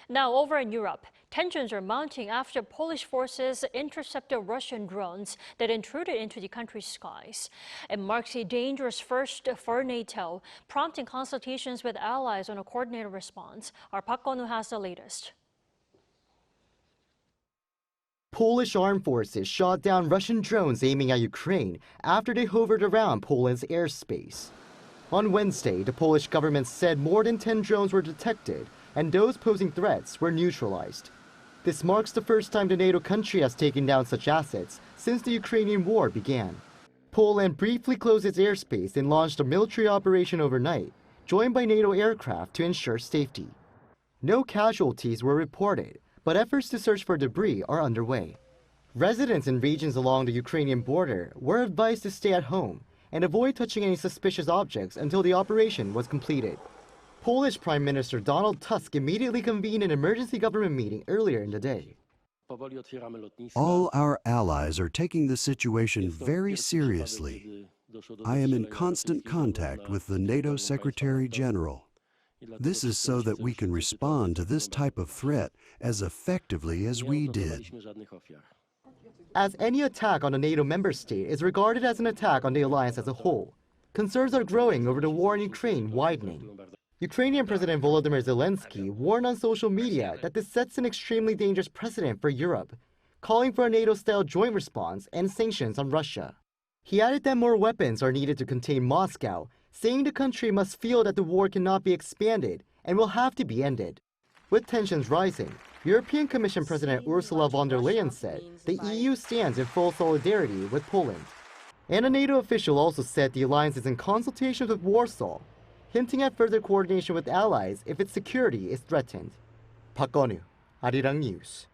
Now, over in Europe, tensions are mounting after Polish forces intercepted Russian drones that intruded into the country's skies. It marks a dangerous first for NATO, prompting consultations with allies on a coordinated response. Our Park Kun-woo has the latest. Polish armed forces shot down Russian drones aiming at Ukraine after they hovered around Poland's airspace. On Wednesday, the Polish government said more than 10 drones were detected, and those posing threats were neutralized. This marks the first time the NATO country has taken down such assets since the Ukrainian war began. Poland briefly closed its airspace and launched a military operation overnight, joined by NATO aircraft to ensure safety. No casualties were reported, but efforts to search for debris are underway. Residents in regions along the Ukrainian border were advised to stay at home and avoid touching any suspicious objects until the operation was completed. Polish Prime Minister Donald Tusk immediately convened an emergency government meeting earlier in the day. All our allies are taking the situation very seriously. I am in constant contact with the NATO Secretary General. This is so that we can respond to this type of threat as effectively as we did. As any attack on a NATO member state is regarded as an attack on the alliance as a whole, concerns are growing over the war in Ukraine widening. Ukrainian President Volodymyr Zelensky warned on social media that this sets an extremely dangerous precedent for Europe, calling for a NATO-style joint response and sanctions on Russia. He added that more weapons are needed to contain Moscow, saying the country must feel that the war cannot be expanded and will have to be ended. With tensions rising, European Commission President Ursula von der Leyen said the EU stands in full solidarity with Poland. And a NATO official also said the alliance is in consultations with Warsaw, hinting at further coordination with allies if its security is threatened. Park Kun-woo, Arirang News.